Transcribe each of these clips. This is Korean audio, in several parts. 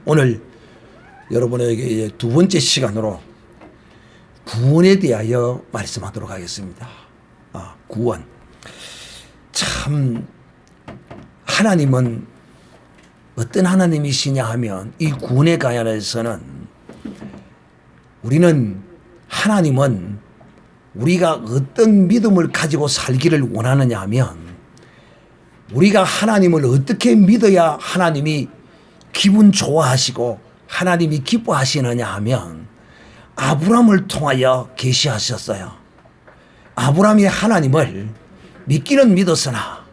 오늘 여러분에게 두 번째 시간으로 구원에 대하여 말씀하도록 하겠습니다. 구원. 참 하나님은 어떤 하나님이시냐 하면 이 구원에 관해서는 우리는 하나님은 우리가 어떤 믿음을 가지고 살기를 원하느냐 하면 우리가 하나님을 어떻게 믿어야 하나님이 기분 좋아하시고 하나님이 기뻐하시느냐 하면 아브라함을 통하여 계시하셨어요. 아브라함이 하나님을 믿기는 믿었으나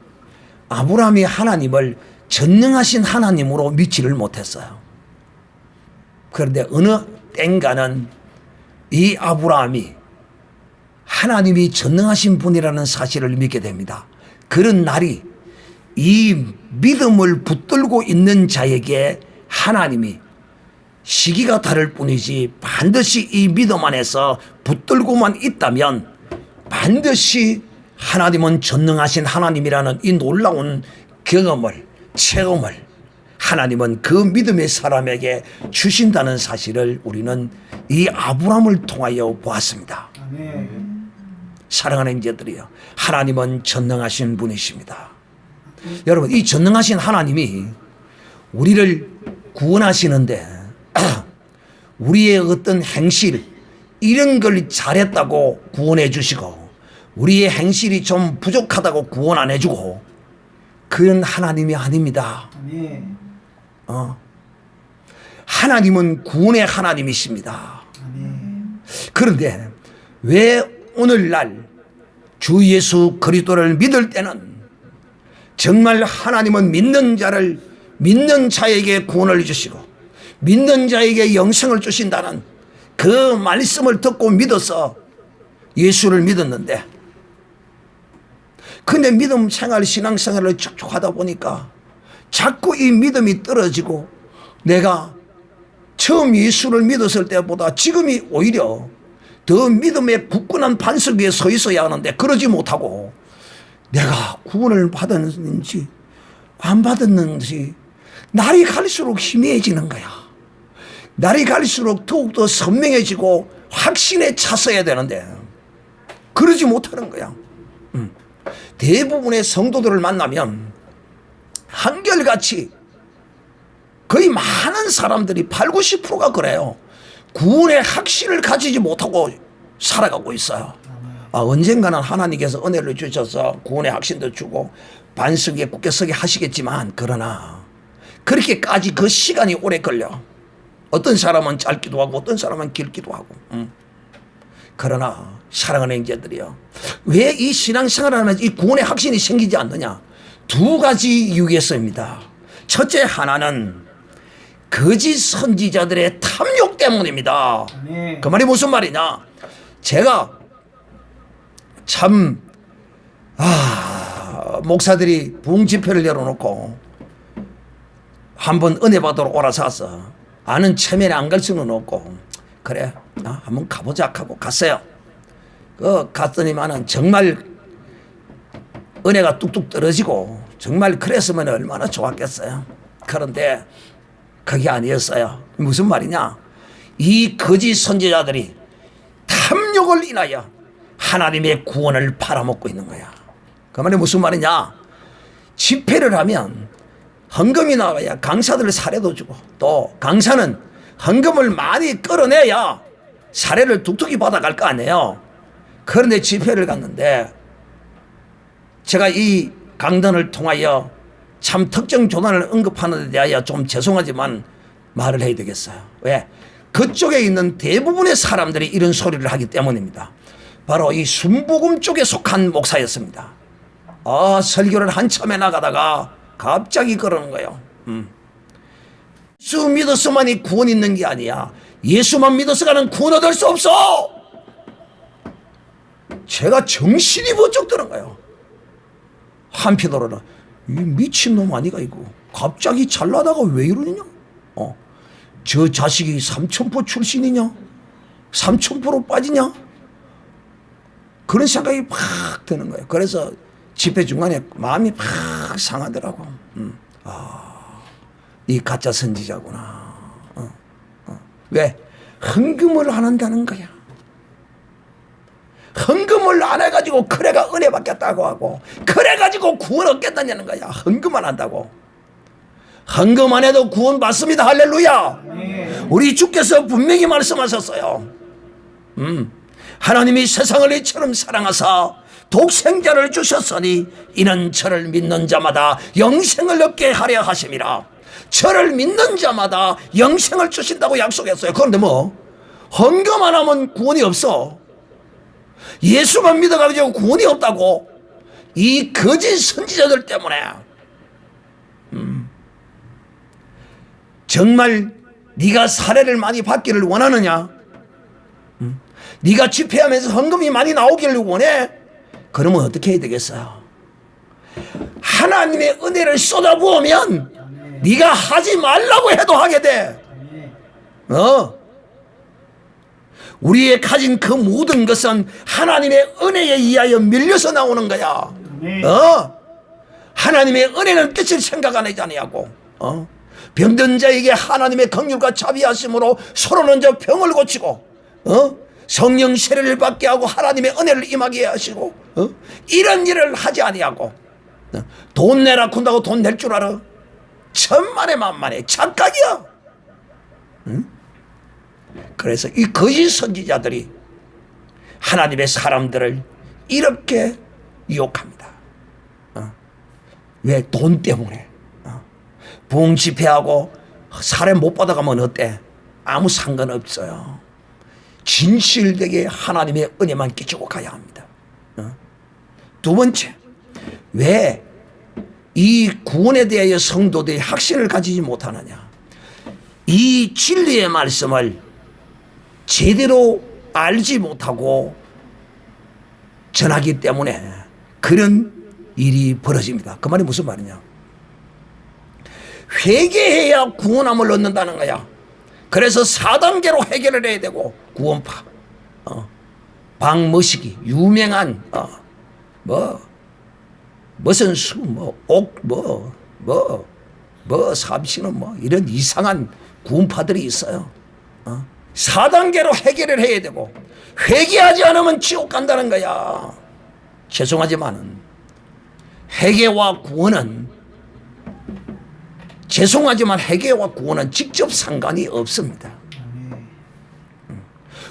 아브라함이 하나님을 전능하신 하나님으로 믿지를 못했어요. 그런데 어느 땐가는 이 아브라함이 하나님이 전능하신 분이라는 사실을 믿게 됩니다. 그런 날이 이 믿음을 붙들고 있는 자에게 하나님이 시기가 다를 뿐이지 반드시 이 믿음 안에서 붙들고만 있다면 반드시 하나님은 전능하신 하나님이라는 이 놀라운 경험을, 체험을 하나님은 그 믿음의 사람에게 주신다는 사실을 우리는 이 아브라함을 통하여 보았습니다. 사랑하는 형제들이요, 하나님은 전능하신 분이십니다. 여러분, 이 전능하신 하나님이 우리를 구원하시는데 우리의 어떤 행실 이런 걸 잘했다고 구원해 주시고 우리의 행실이 좀 부족하다고 구원 안 해주고 그런 하나님이 아닙니다. 하나님은 구원의 하나님이십니다. 그런데 왜 오늘날 주 예수 그리스도를 믿을 때는 정말 하나님은 믿는 자에게 구원을 주시고 믿는 자에게 영생을 주신다는 그 말씀을 듣고 믿어서 예수를 믿었는데, 근데 믿음 생활, 신앙생활을 쭉쭉 하다 보니까 자꾸 이 믿음이 떨어지고 내가 처음 예수를 믿었을 때보다 지금이 오히려 더 믿음의 굳건한 반석 위에 서 있어야 하는데 그러지 못하고 내가 구원을 받았는지 안 받았는지 날이 갈수록 희미해지는 거야. 날이 갈수록 더욱더 선명해지고 확신에 찼어야 되는데 그러지 못하는 거야. 대부분의 성도들을 만나면 한결같이 거의 많은 사람들이 80, 90%가 그래요. 구원의 확신을 가지지 못하고 살아가고 있어요. 언젠가는 하나님께서 은혜를 주셔서 구원의 확신도 주고 반석 위에 굳게 서게 하시겠지만 그러나 그렇게까지 그 시간이 오래 걸려. 어떤 사람은 짧기도 하고 어떤 사람은 길기도 하고. 그러나 사랑하는 형제들이요, 왜 이 신앙생활하는 이 구원의 확신이 생기지 않느냐? 두 가지 이유겠습니다. 첫째 하나는 거짓 선지자들의 탐욕 때문입니다. 그 말이 무슨 말이냐? 제가 참 목사들이 부흥 집회를 열어놓고 한번 은혜 받으러 오라 사서 아는 체면에 안 갈 수는 없고 그래 한번 가보자 하고 갔어요. 갔더니만은 정말 은혜가 뚝뚝 떨어지고 정말 그랬으면 얼마나 좋았겠어요. 그런데 그게 아니었어요. 무슨 말이냐? 이 거짓 선지자들이 탐욕을 인하여 하나님의 구원을 팔아먹고 있는 거야. 그 말이 무슨 말이냐? 집회를 하면 헌금이 나와야 강사들 사례도 주고 또 강사는 헌금을 많이 끌어내야 사례를 뚝뚝이 받아갈 거 아니에요. 그런데 집회를 갔는데 제가 이 강단을 통하여 참 특정 조단을 언급하는 데 대하여 좀 죄송하지만 말을 해야 되겠어요. 왜? 그쪽에 있는 대부분의 사람들이 이런 소리를 하기 때문입니다. 바로 이 순복음 쪽에 속한 목사였습니다. 설교를 한참에 나가다가 갑자기 그러는 거예요. 예수 믿어서만이 구원 있는 게 아니야. 예수만 믿어서가는 구원 얻을 수 없어. 제가 정신이 번쩍 드는 거예요. 한편으로는 이 미친놈 아니가 이거 갑자기 잘나다가 왜 이러느냐? 저 자식이 삼천포 출신이냐? 삼천포로 빠지냐? 그런 생각이 팍 드는 거예요. 그래서 집회 중간에 마음이 팍 상하더라고. 이 가짜 선지자구나. 왜? 헌금을 안 한다는 거야. 헌금을 안 해가지고 그래가 은혜 받겠다고 하고 그래가지고 구원 얻겠다는 거야. 헌금 안 한다고. 헌금 안 해도 구원 받습니다. 할렐루야. 우리 주께서 분명히 말씀하셨어요. 하나님이 세상을 이처럼 사랑하사 독생자를 주셨으니 이는 저를 믿는 자마다 영생을 얻게 하려 하심이라. 저를 믿는 자마다 영생을 주신다고 약속했어요. 그런데 뭐 헌금 안 하면 구원이 없어. 예수만 믿어가지고 구원이 없다고. 이 거짓 선지자들 때문에. 정말 네가 사례를 많이 받기를 원하느냐? 네가 집회하면서 헌금이 많이 나오기를 원해? 그러면 어떻게 해야 되겠어요? 하나님의 은혜를 쏟아부으면 네가 하지 말라고 해도 하게 돼. 우리의 가진 그 모든 것은 하나님의 은혜에 의하여 밀려서 나오는 거야. 하나님의 은혜는 끝을 생각 안 하지 아니하고. 병든 자에게 하나님의 긍휼과 자비하심으로 서로는 저 병을 고치고 성령 세례를 받게 하고 하나님의 은혜를 임하게 하시고 이런 일을 하지 아니하고 돈 내라 군다고 돈 낼 줄 알아? 천만에 만만에 착각이야. 그래서 이 거짓 선지자들이 하나님의 사람들을 이렇게 유혹합니다. 왜? 돈 때문에. 부흥 집회하고 사례 못 받아가면 어때? 아무 상관없어요. 진실되게 하나님의 은혜만 끼치고 가야 합니다. 두 번째, 왜 이 구원에 대하여 성도들이 확신을 가지지 못하느냐? 이 진리의 말씀을 제대로 알지 못하고 전하기 때문에 그런 일이 벌어집니다. 그 말이 무슨 말이냐? 회개해야 구원함을 얻는다는 거야. 그래서 4단계로 해결을 해야 되고, 구원파, 방머시기, 유명한 무슨 수, 삼신은 이런 이상한 구원파들이 있어요. 4단계로 해결을 해야 되고, 회개하지 않으면 지옥 간다는 거야. 죄송하지만은 회개와 구원은, 죄송하지만 회개와 구원은 직접 상관이 없습니다.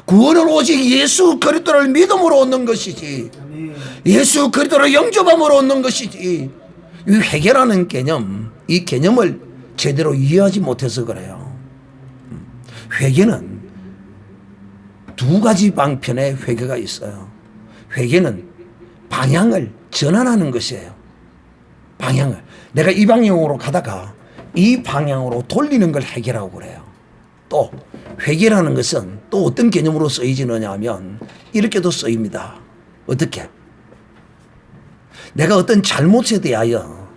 구원은 오직 예수 그리스도를 믿음으로 얻는 것이지, 예수 그리스도를 영접함으로 얻는 것이지, 이 회개라는 개념, 이 개념을 제대로 이해하지 못해서 그래요. 회개는 두 가지 방편의 회개가 있어요. 회개는 방향을 전환하는 것이에요. 방향을. 내가 이 방향으로 가다가 이 방향으로 돌리는 걸 회개라고 그래요. 또 회개라는 것은 또 어떤 개념으로 쓰이지느냐 하면 이렇게도 쓰입니다. 어떻게? 내가 어떤 잘못에 대하여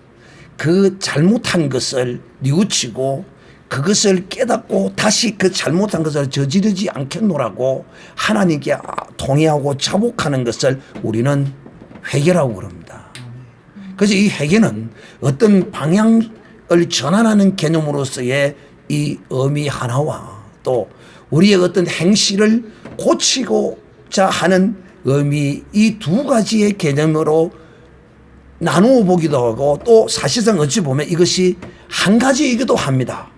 그 잘못한 것을 뉘우치고 그것을 깨닫고 다시 그 잘못한 것을 저지르지 않겠노라고 하나님께 통회하고 자복하는 것을 우리는 회개라고 그럽니다. 그래서 이 회개는 어떤 방향을 전환하는 개념으로서의 이 의미 하나와 또 우리의 어떤 행실을 고치고자 하는 의미, 이 두 가지의 개념으로 나누어 보기도 하고 또 사실상 어찌 보면 이것이 한 가지이기도 합니다.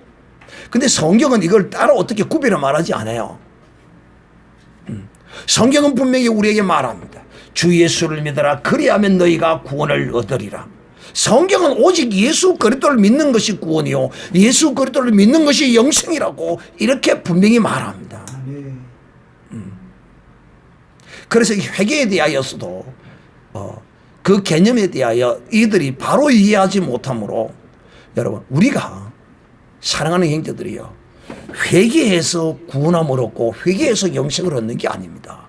근데 성경은 이걸 따로 어떻게 구별해 말하지 않아요. 성경은 분명히 우리에게 말합니다. 주 예수를 믿어라. 그리하면 너희가 구원을 얻으리라. 성경은 오직 예수 그리스도를 믿는 것이 구원이요, 예수 그리스도를 믿는 것이 영생이라고 이렇게 분명히 말합니다. 그래서 이 회개에 대하여서도 그 개념에 대하여 이들이 바로 이해하지 못하므로, 여러분, 우리가 사랑하는 형제들이요, 회개해서 구원함을 얻고 회개해서 영생을 얻는 게 아닙니다.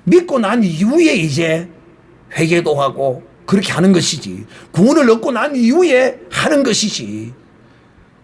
믿고 난 이후에 이제 회개도 하고 그렇게 하는 것이지, 구원을 얻고 난 이후에 하는 것이지,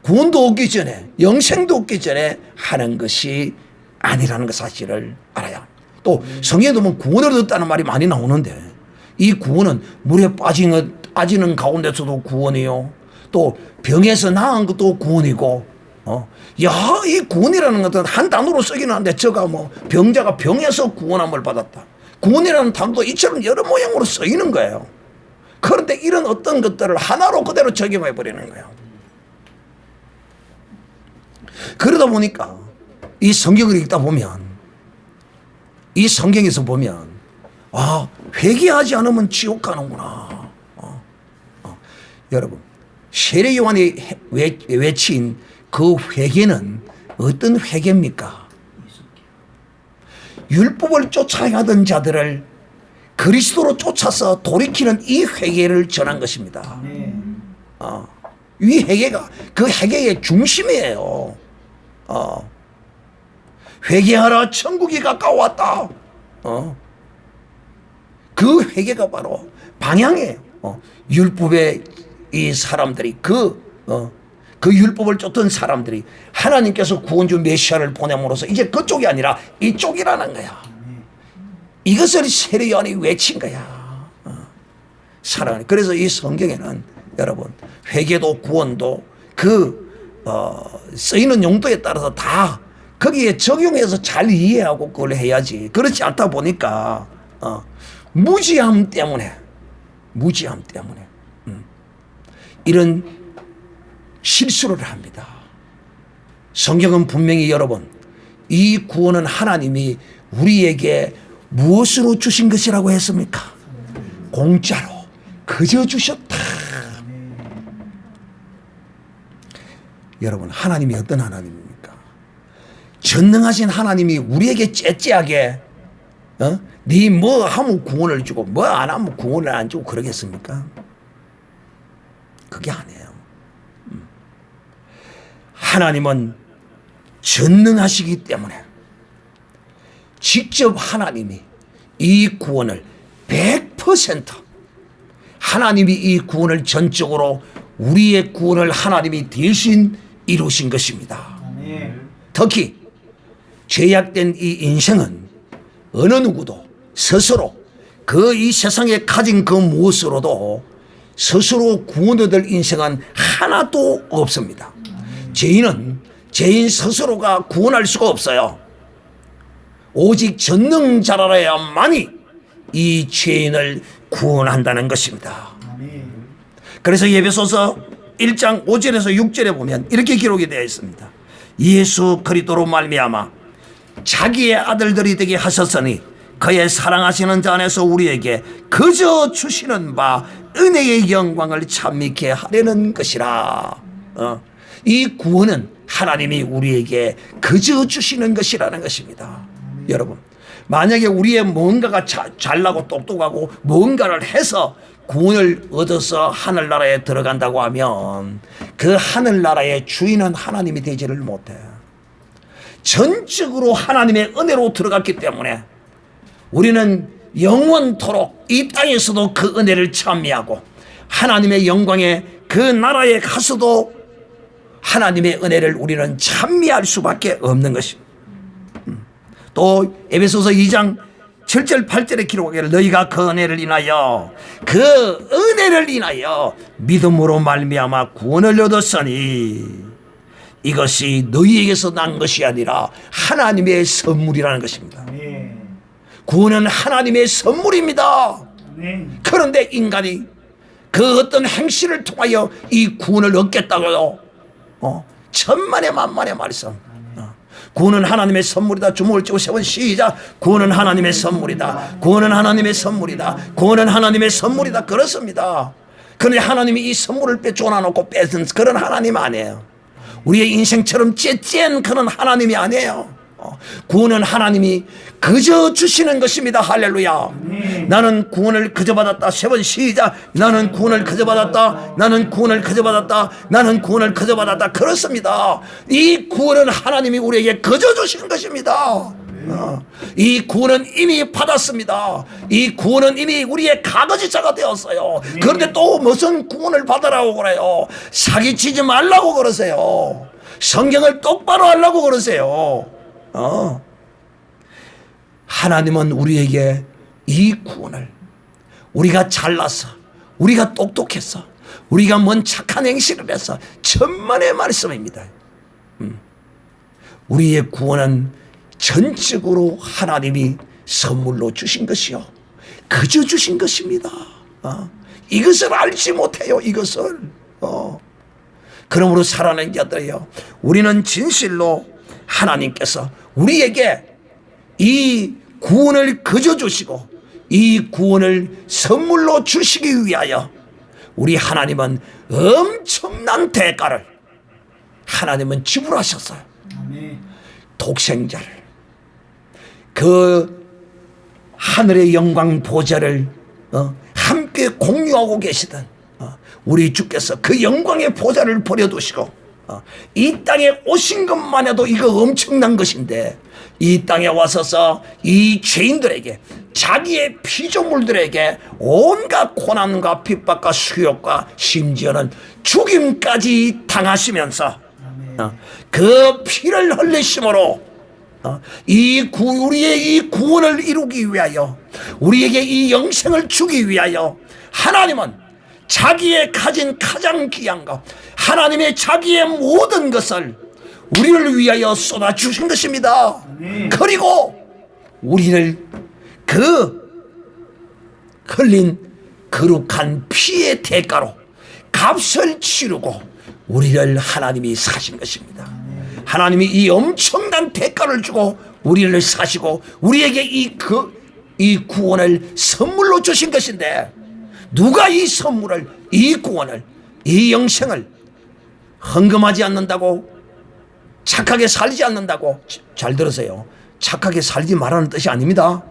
구원도 얻기 전에 영생도 얻기 전에 하는 것이 아니라는 그 사실을 알아야. 또 성경에 보면 구원을 얻었다는 말이 많이 나오는데, 이 구원은 물에 빠지는 가운데서도 구원이요, 또 병에서 나은 것도 구원이고, 야, 이 구원이라는 것은 한 단어로 쓰기는 하는데 저가 뭐 병자가 병에서 구원함을 받았다. 구원이라는 단어도 이처럼 여러 모양으로 쓰이는 거예요. 그런데 이런 어떤 것들을 하나로 그대로 적용해 버리는 거예요. 그러다 보니까 이 성경을 읽다 보면, 이 성경에서 보면, 아, 회개하지 않으면 지옥 가는구나. 여러분, 세례 요한이 외친 그 회개는 어떤 회개입니까? 율법을 쫓아가던 자들을 그리스도로 쫓아서 돌이키는 이 회개를 전한 것입니다. 이 회개가 그 회개의 중심이에요. 회개하라, 천국이 가까웠다. 그 회개가 바로 방향이에요. 율법의 이 사람들이 그 율법을 쫓던 사람들이 하나님께서 구원주 메시아를 보냄으로써 이제 그쪽이 아니라 이쪽이라는 거야. 이것을 세례 요한이 외친 거야. 사랑하는. 그래서 이 성경에는 여러분 회개도 구원도 쓰이는 용도에 따라서 다 거기에 적용해서 잘 이해하고 그걸 해야지. 그렇지 않다 보니까 무지함 때문에 이런 실수를 합니다. 성경은 분명히 여러분 이 구원은 하나님이 우리에게 무엇으로 주신 것이라고 했습니까? 공짜로 그저 주셨다. 여러분 하나님이 어떤 하나님입니까? 전능하신 하나님이 우리에게 째째하게 네 뭐 하면 구원을 주고 뭐 안 하면 구원을 안 주고 그러겠습니까? 그게 아니에요. 하나님은 전능하시기 때문에 직접 하나님이 이 구원을 100% 하나님이 이 구원을 전적으로 우리의 구원을 하나님이 대신 이루신 것입니다. 특히 죄악된 이 인생은 어느 누구도 스스로 그 이 세상에 가진 그 무엇으로도 스스로 구원 얻을 인생은 하나도 없습니다. 죄인은 죄인 스스로가 구원할 수가 없어요. 오직 전능자라야만이 이 죄인을 구원한다는 것입니다. 그래서 에베소서 1장 5절에서 6절에 보면 이렇게 기록이 되어 있습니다. 예수 그리스도로 말미암아 자기의 아들들이 되게 하셨으니 그의 사랑하시는 자 안에서 우리에게 그저 주시는 바 은혜의 영광을 찬미케 하려는 것이라. 이 구원은 하나님이 우리에게 그저 주시는 것이라는 것입니다. 여러분 만약에 우리의 뭔가가 잘나고 똑똑하고 뭔가를 해서 구원을 얻어서 하늘나라에 들어간다고 하면 그 하늘나라의 주인은 하나님이 되지를 못해. 전적으로 하나님의 은혜로 들어갔기 때문에 우리는 영원토록 이 땅에서도 그 은혜를 찬미하고 하나님의 영광의 그 나라에 가서도 하나님의 은혜를 우리는 찬미할 수밖에 없는 것입니다. 또 에베소서 2장 7절 8절에 기록하기를 너희가 그 은혜를 인하여 믿음으로 말미암아 구원을 얻었으니 이것이 너희에게서 난 것이 아니라 하나님의 선물이라는 것입니다. 구원은 하나님의 선물입니다. 그런데 인간이 그 어떤 행실을 통하여 이 구원을 얻겠다고요. 천만의 만만의 말씀. 구원은 하나님의 선물이다. 주먹을 쥐고 세번 시작. 구원은 하나님의 선물이다. 구원은 하나님의 선물이다. 구원은 하나님의 선물이다. 그렇습니다. 그런데 하나님이 이 선물을 빼앗아 놓고 뺏은 그런 하나님 아니에요. 우리의 인생처럼 째째한 그런 하나님이 아니에요. 구원은 하나님이 그저 주시는 것입니다. 할렐루야. 나는 구원을 그저 받았다. 세 번 시작. 나는 구원을 그저 받았다. 나는 구원을 그저 받았다. 나는 구원을 그저 받았다. 그렇습니다. 이 구원은 하나님이 우리에게 그저 주신 것입니다. 이 구원은 이미 받았습니다. 이 구원은 이미 우리의 가거지자가 되었어요. 그런데 또 무슨 구원을 받으라고 그래요? 사기치지 말라고 그러세요. 성경을 똑바로 하려고 그러세요. 하나님은 우리에게 이 구원을 우리가 잘나서 우리가 똑똑해서 우리가 뭔 착한 행실을 해서 천만의 말씀입니다. 우리의 구원은 전적으로 하나님이 선물로 주신 것이요, 그저 주신 것입니다. 이것을 알지 못해요. 이것을. 그러므로 사랑하는 자들이요, 우리는 진실로 하나님께서 우리에게 이 구원을 그저 주시고 이 구원을 선물로 주시기 위하여 우리 하나님은 엄청난 대가를 하나님은 지불하셨어요. 독생자를, 그 하늘의 영광 보좌를 함께 공유하고 계시던 우리 주께서 그 영광의 보좌를 버려두시고 이 땅에 오신 것만 해도 이거 엄청난 것인데, 이 땅에 와서서 이 죄인들에게, 자기의 피조물들에게 온갖 고난과 핍박과 수욕과 심지어는 죽임까지 당하시면서 그 피를 흘리심으로 우리의 이 구원을 이루기 위하여, 우리에게 이 영생을 주기 위하여 하나님은 자기의 가진 가장 귀한 것, 하나님의 자기의 모든 것을 우리를 위하여 쏟아주신 것입니다. 그리고 우리를 그 흘린 거룩한 피의 대가로 값을 치르고 우리를 하나님이 사신 것입니다. 하나님이 이 엄청난 대가를 주고 우리를 사시고 우리에게 이 구원을 선물로 주신 것인데, 누가 이 선물을, 이 구원을, 이 영생을 헌금하지 않는다고, 착하게 살지 않는다고, 잘 들으세요, 착하게 살지 말라는 뜻이 아닙니다.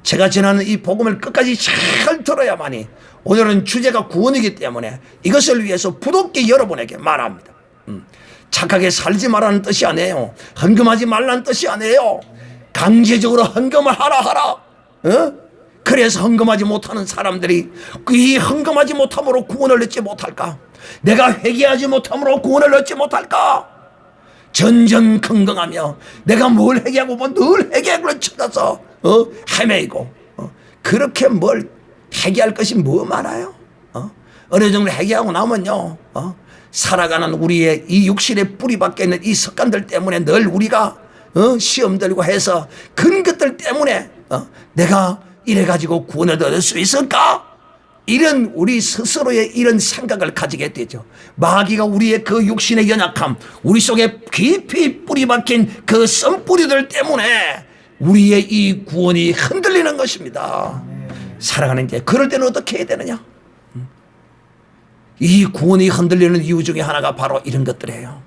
제가 전하는 이 복음을 끝까지 잘 들어야만이, 오늘은 주제가 구원이기 때문에 이것을 위해서 부독기 여러분에게 말합니다. 착하게 살지 말라는 뜻이 아니에요. 헌금하지 말라는 뜻이 아니에요. 강제적으로 헌금을 하라. 그래서 헌금하지 못하는 사람들이 이 헌금하지 못함으로 구원을 얻지 못할까? 내가 회개하지 못함으로 구원을 얻지 못할까? 전전긍긍하며 내가 뭘 회개하고 뭐 늘 회개를 찾아서 헤매이고, 그렇게 뭘 회개할 것이 뭐 많아요? 어느 정도 회개하고 나면요, 살아가는 우리의 이 육신의 뿌리 밖에 있는 이 습관들 때문에 늘 우리가 시험 들고 해서 그런 것들 때문에 내가 이래가지고 구원을 얻을 수 있을까? 이런 우리 스스로의 이런 생각을 가지게 되죠. 마귀가 우리의 그 육신의 연약함, 우리 속에 깊이 뿌리 박힌 그 썬뿌리들 때문에 우리의 이 구원이 흔들리는 것입니다. 사랑하는 게, 그럴 때는 어떻게 해야 되느냐? 이 구원이 흔들리는 이유 중에 하나가 바로 이런 것들이에요.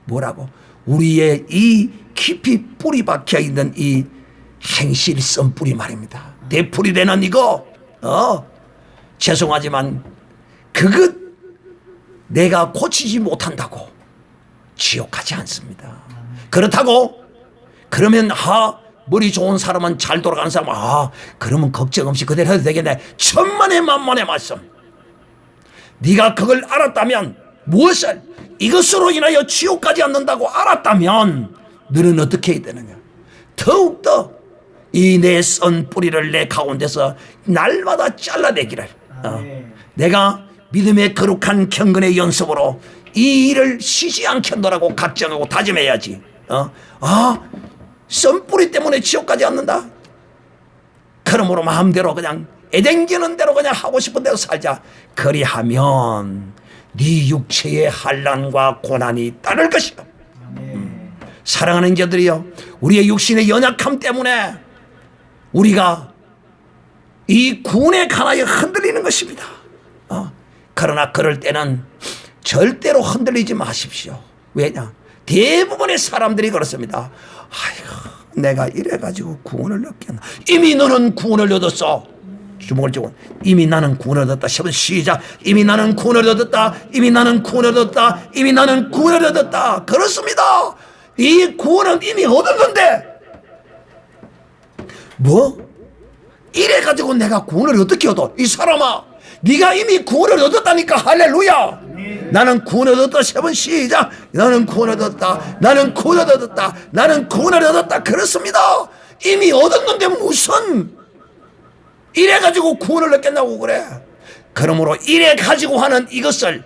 뭐라고? 우리의 이 깊이 뿌리 박혀 있는 이 행실 썬뿌리 말입니다. 되풀이 되는 이거, 죄송하지만 그것 내가 고치지 못한다고 지옥 가지 않습니다. 그렇다고 그러면 머리 좋은 사람은, 잘 돌아가는 사람은 그러면 걱정 없이 그대로 해도 되겠네. 천만의 만만의 말씀. 네가 그걸 알았다면, 무엇을 이것으로 인하여 지옥 가지 않는다고 알았다면 너는 어떻게 해야 되느냐? 더욱더 이 내 썬 뿌리를 내 가운데서 날마다 잘라내기를, 내가 믿음의 거룩한 경건의 연습으로 이 일을 쉬지 않겠노라고 각정하고 다짐해야지. 썬 뿌리 때문에 지옥 가지 않는다? 그러므로 마음대로 그냥 애댕기는 대로 그냥 하고 싶은 대로 살자. 그리하면 네 육체의 환난과 고난이 따를 것이다. 사랑하는 자들이여, 우리의 육신의 연약함 때문에 우리가 이 구원에 관하여 흔들리는 것입니다. 그러나 그럴 때는 절대로 흔들리지 마십시오. 왜냐? 대부분의 사람들이 그렇습니다. 아이고, 내가 이래가지고 구원을 얻겠나? 이미 너는 구원을 얻었어. 주먹을 쥐고, 이미 나는 구원을 얻었다. 시작. 이미 나는 구원을 얻었다. 이미 나는 구원을 얻었다. 이미 나는 구원을 얻었다. 그렇습니다. 이 구원은 이미 얻은 건데, 뭐? 이래가지고 내가 구원을 어떻게 얻어? 이 사람아, 네가 이미 구원을 얻었다니까. 할렐루야. 나는 구원을 얻었다. 3번 시작. 나는 구원을 얻었다. 나는 구원을 얻었다. 나는 구원을 얻었다. 그렇습니다. 이미 얻었는데 무슨 이래가지고 구원을 얻겠냐고 그래. 그러므로 이래가지고 하는 이것을,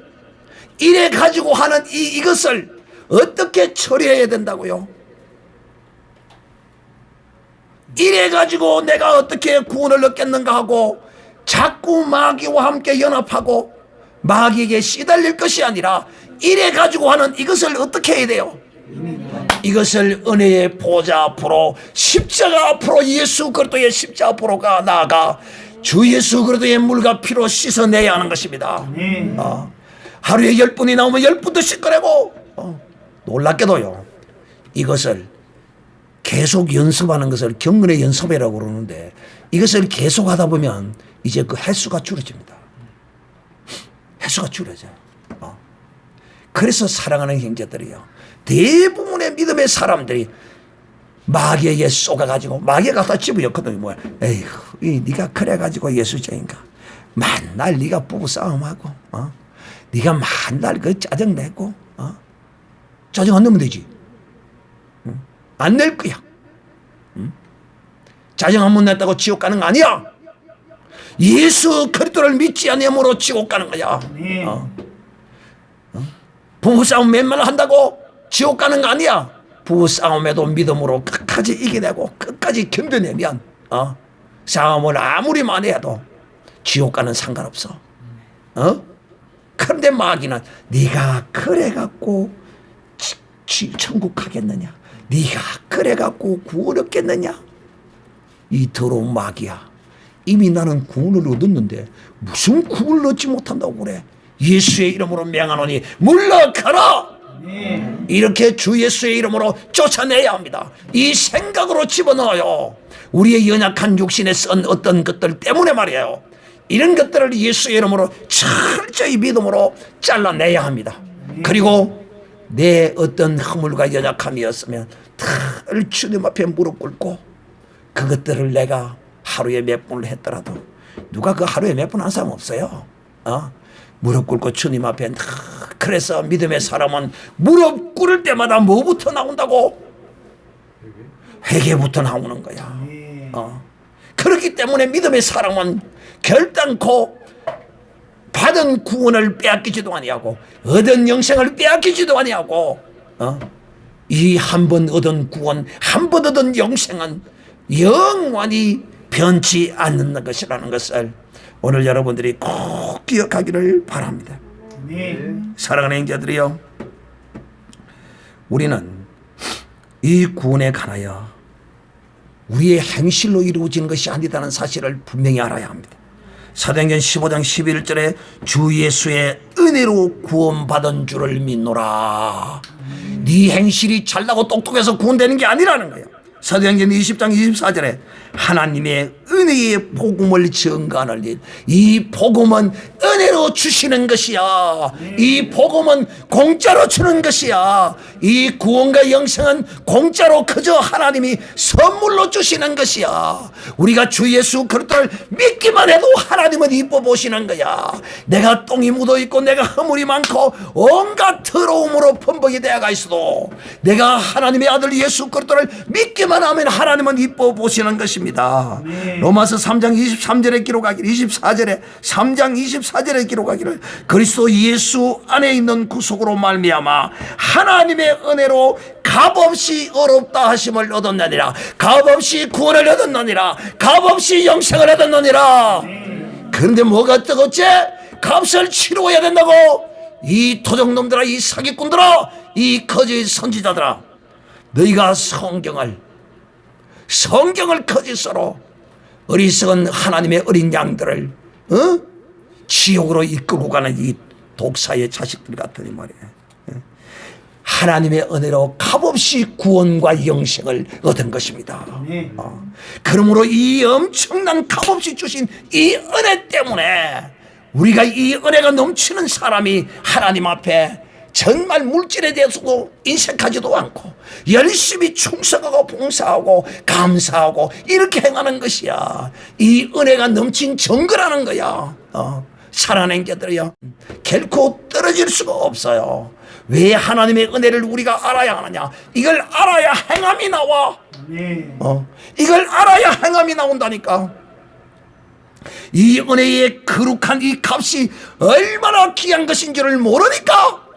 이래가지고 하는 이것을 어떻게 처리해야 된다고요? 이래가지고 내가 어떻게 구원을 얻겠는가 하고 자꾸 마귀와 함께 연합하고 마귀에게 시달릴 것이 아니라 이래가지고 하는 이것을 어떻게 해야 돼요? 이것을 은혜의 보좌 앞으로, 십자가 앞으로, 예수 그리스도의 십자가 앞으로가 나아가 주 예수 그리스도의 물과 피로 씻어내야 하는 것입니다. 하루에 10분이 나오면 10분도 씻어내고, 놀랍게도요, 이것을 계속 연습하는 것을 경건의 연습이라고 그러는데, 이것을 계속 하다 보면 이제 그 횟수가 줄어집니다. 횟수가 줄어져요. 그래서 사랑하는 형제들이요, 대부분의 믿음의 사람들이 마귀에게 쏘가가지고, 마귀가 갖다 집어였거든요. 뭐야, 에이구, 네가 그래가지고 예수쟁인가? 맨날 네가 부부싸움하고, 네가 맨날 그 짜증내고, 짜증 안 내면 되지. 안 낼 거야. 짜증 안 못 냈다고 지옥 가는 거 아니야. 예수 그리스도를 믿지 않음으로 지옥 가는 거야. 부부싸움 맨날 한다고 지옥 가는 거 아니야. 부부싸움에도 믿음으로 끝까지 이겨내고 끝까지 견뎌내면 싸움을 아무리 많이 해도 지옥 가는 상관없어. 그런데 마귀는 네가 그래갖고 천국 가겠느냐, 네가 그래갖고 구원 얻겠느냐. 이 더러운 마귀야, 이미 나는 구원을 얻었는데 무슨 구원을 얻지 못한다고 그래. 예수의 이름으로 명하노니 물러가라. 이렇게 주 예수의 이름으로 쫓아내야 합니다. 이 생각으로 집어넣어요. 우리의 연약한 육신에 쓴 어떤 것들 때문에 말이에요. 이런 것들을 예수의 이름으로 철저히 믿음으로 잘라내야 합니다. 그리고 내 어떤 허물과 연약함이었으면 늘 주님 앞에 무릎 꿇고 그것들을 내가 하루에 몇 번을 했더라도, 누가 그 하루에 몇 번 한 사람 없어요. 무릎 꿇고 주님 앞에. 그래서 믿음의 사람은 무릎 꿇을 때마다 뭐부터 나온다고? 회개부터 나오는 거야. 그렇기 때문에 믿음의 사람은 결단코 받은 구원을 빼앗기지도 아니하고 얻은 영생을 빼앗기지도 아니하고 이 한 번 얻은 구원, 한 번 얻은 영생은 영원히 변치 않는 것이라는 것을 오늘 여러분들이 꼭 기억하기를 바랍니다. 사랑하는 형제들이요, 우리는 이 구원에 관하여 우리의 행실로 이루어진 것이 아니다는 사실을 분명히 알아야 합니다. 사도행전 15장 11절에 주 예수의 은혜로 구원받은 줄을 믿노라. 네 행실이 잘나고 똑똑해서 구원되는 게 아니라는 거예요. 사도행전 20장 24절에 하나님의 은혜의 복음을 증거하는 일, 이 복음은 은혜로 주시는 것이야. 이 복음은 공짜로 주는 것이야. 이 구원과 영생은 공짜로 그저 하나님이 선물로 주시는 것이야. 우리가 주 예수 그리스도를 믿기만 해도 하나님은 이뻐 보시는 거야. 내가 똥이 묻어 있고 내가 허물이 많고 온갖 더러움으로 범벅이 되어가 있어도 내가 하나님의 아들 예수 그리스도를 믿기만 하면 하나님은 이뻐 보시는 것입니다. 로마서 3장 23절에 기록하기를, 24절에 3장 24절에 기록하기를, 그리스도 예수 안에 있는 구속으로 말미암아 하나님의 은혜로 값없이 어렵다 하심을 얻었느니라. 값없이 구원을 얻었느니라. 값없이 영생을 얻었느니라. 그런데 뭐가 뜨겁지? 값을 치루어야 된다고. 이 도적놈들아, 이 사기꾼들아, 이 거짓 선지자들아, 너희가 성경을 거짓으로 어리석은 하나님의 어린 양들을 지옥으로 이끌고 가는 이 독사의 자식들 같으니 말이에요. 하나님의 은혜로 값없이 구원과 영생을 얻은 것입니다. 그러므로 이 엄청난 값없이 주신 이 은혜 때문에 우리가 이 은혜가 넘치는 사람이 하나님 앞에 정말 물질에 대해서도 인색하지도 않고 열심히 충성하고 봉사하고 감사하고 이렇게 행하는 것이야. 이 은혜가 넘친 증거라는 거야. 사랑하는 자들이요, 결코 떨어질 수가 없어요. 왜 하나님의 은혜를 우리가 알아야 하느냐? 이걸 알아야 행함이 나와. 이걸 알아야 행함이 나온다니까. 이 은혜의 거룩한 이 값이 얼마나 귀한 것인지를 모르니까,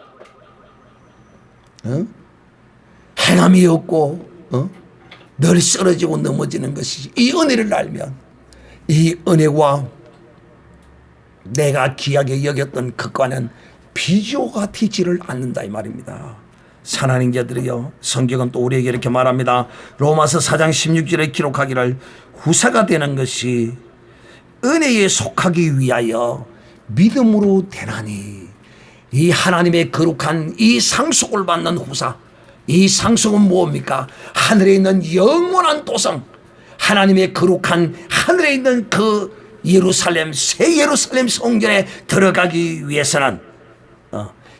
행함이 없고 늘 쓰러지고 넘어지는 것이 이 은혜를 알면 이 은혜와 내가 귀하게 여겼던 그과는 비교가 되지를 않는다 이 말입니다. 사랑하는 자들이여, 성경은 또 우리에게 이렇게 말합니다. 로마서 4장 16절에 기록하기를 후사가 되는 것이 은혜에 속하기 위하여 믿음으로 되나니. 이 하나님의 거룩한 이 상속을 받는 후사, 이 상속은 무엇입니까? 하늘에 있는 영원한 도성, 하나님의 거룩한 하늘에 있는 그 예루살렘, 새 예루살렘 성전에 들어가기 위해서는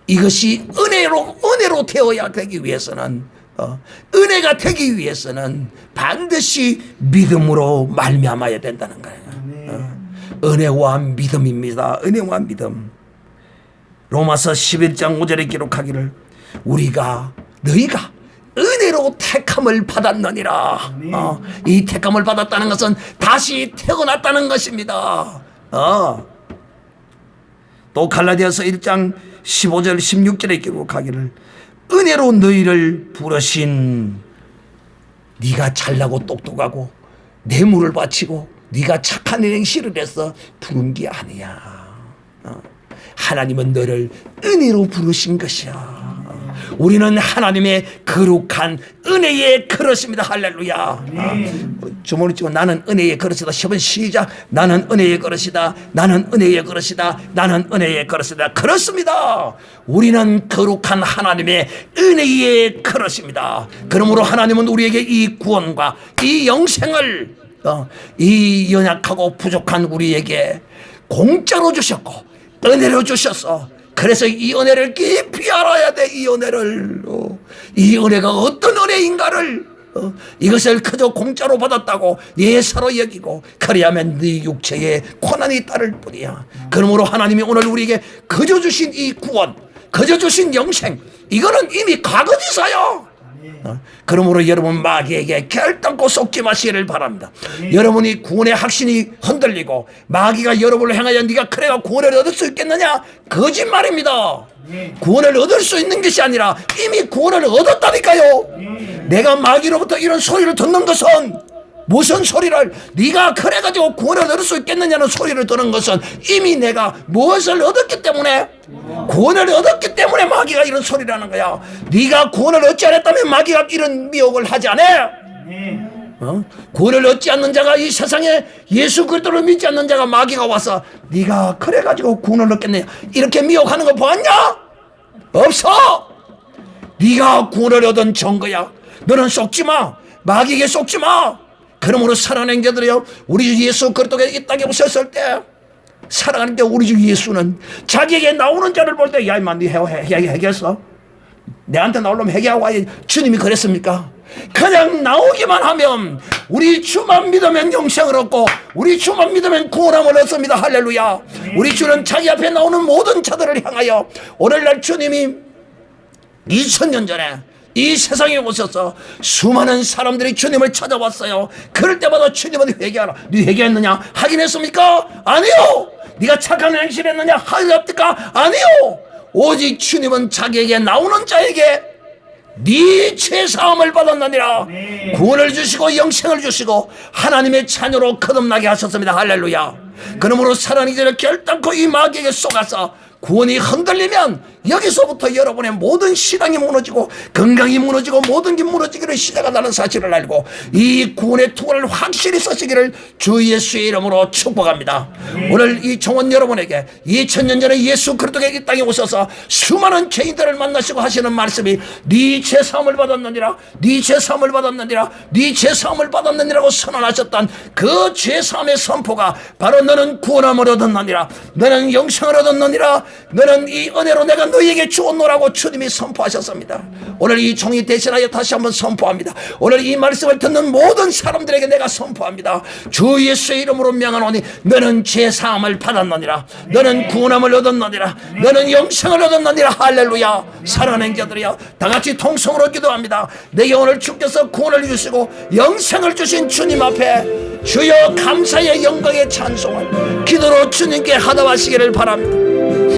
이것이 은혜로 되어야 되기 위해서는 은혜가 되기 위해서는 반드시 믿음으로 말미암아야 된다는 거예요. 은혜와 믿음입니다. 은혜와 믿음. 로마서 11장 5절에 기록하기를 너희가 은혜로 택함을 받았느니라. 이 택함을 받았다는 것은 다시 태어났다는 것입니다. 또 갈라디아서 1장 15절 16절에 기록하기를 은혜로 너희를 부르신, 네가 잘나고 똑똑하고 뇌물을 바치고 네가 착한 행실을 해서 부른 게 아니야. 하나님은 너를 은혜로 부르신 것이야. 우리는 하나님의 거룩한 은혜의 그릇입니다. 할렐루야. 주머니 찍고 나는 은혜의 그릇이다. 10번 시작. 나는 은혜의 그릇이다. 나는 은혜의 그릇이다. 나는 은혜의 그릇이다. 그렇습니다. 우리는 거룩한 하나님의 은혜의 그릇입니다. 그러므로 하나님은 우리에게 이 구원과 이 영생을 이 연약하고 부족한 우리에게 공짜로 주셨고 은혜로 주셨어. 그래서 이 은혜를 깊이 알아야 돼. 이 은혜를 이 은혜가 어떤 은혜인가를 이것을 그저 공짜로 받았다고 예사로 여기고 그래야만 네 육체에 고난이 따를 뿐이야. 그러므로 하나님이 오늘 우리에게 그저 주신 이 구원, 그저 주신 영생, 이거는 이미 과거지사요. 그러므로 여러분 마귀에게 결단코 속지 마시기를 바랍니다. 여러분이 구원의 확신이 흔들리고 마귀가 여러분을 향하여 네가 그래가 구원을 얻을 수 있겠느냐? 거짓말입니다. 구원을 얻을 수 있는 것이 아니라 이미 구원을 얻었다니까요. 내가 마귀로부터 이런 소리를 듣는 것은 무슨 소리를, 네가 그래가지고 구원을 얻을 수 있겠느냐는 소리를 듣는 것은 이미 내가 무엇을 얻었기 때문에, 구원을 얻었기 때문에 마귀가 이런 소리를 하는 거야. 네가 구원을 얻지 않았다면 마귀가 이런 미혹을 하지 않아. 구원을 얻지 않는 자가, 이 세상에 예수 그리스도를 믿지 않는 자가 마귀가 와서 네가 그래가지고 구원을 얻겠느냐 이렇게 미혹하는 거 보았냐? 없어. 네가 구원을 얻은 증거야. 너는 속지 마. 마귀에게 속지 마. 그러므로 사랑하는 자들이여, 우리 주 예수 그리스도가 이 땅에 오셨을 때, 사랑하는 자 우리 주 예수는 자기에게 나오는 자를 볼 때, 야 임마 네 해결했어? 내한테 나오려면 해결하고 와야지. 주님이 그랬습니까? 그냥 나오기만 하면, 우리 주만 믿으면 영생을 얻고 우리 주만 믿으면 구원함을 얻습니다. 할렐루야. 우리 주는 자기 앞에 나오는 모든 자들을 향하여 오늘날 주님이 2000년 전에 이 세상에 오셔서 수많은 사람들이 주님을 찾아왔어요. 그럴 때마다 주님은 회개하라. 네 회개했느냐? 하긴 했습니까? 아니요. 네가 착한 행실했느냐? 하긴 합니까? 아니요. 오직 주님은 자기에게 나오는 자에게 네 죄사함을 받았느니라. 구원을 주시고 영생을 주시고 하나님의 자녀로 거듭나게 하셨습니다. 할렐루야. 그러므로 사랑하는 이들을 결단코 이 마귀에게 속아서 구원이 흔들리면 여기서부터 여러분의 모든 신앙이 무너지고 건강이 무너지고 모든 게 무너지기를 시작한다는 사실을 알고 이 구원의 투구를 확실히 쓰시기를 주 예수의 이름으로 축복합니다. 오늘 이 종원 여러분에게 2000년 전에 예수 그리스도가 이 땅에 오셔서 수많은 죄인들을 만나시고 하시는 말씀이 네 죄사함을 받았느니라, 네 죄사함을 받았느니라, 네 죄사함을 받았느니라고 선언하셨던 그 죄사함의 선포가 바로 너는 구원함을 얻었느니라, 너는 영생을 얻었느니라, 너는 이 은혜로 내가 너희에게 주었노라고 주님이 선포하셨습니다. 오늘 이 종이 대신하여 다시 한번 선포합니다. 오늘 이 말씀을 듣는 모든 사람들에게 내가 선포합니다. 주 예수의 이름으로 명하노니 너는 죄사함을 받았느니라, 너는 구원함을 얻었느니라, 너는 영생을 얻었느니라. 할렐루야. 사랑하는 자들이여, 다같이 통성으로 기도합니다. 내게 오늘 주께서 구원을 주시고 영생을 주신 주님 앞에 주여 감사의 영광의 찬송을 기도로 주님께 하답하시기를 바랍니다.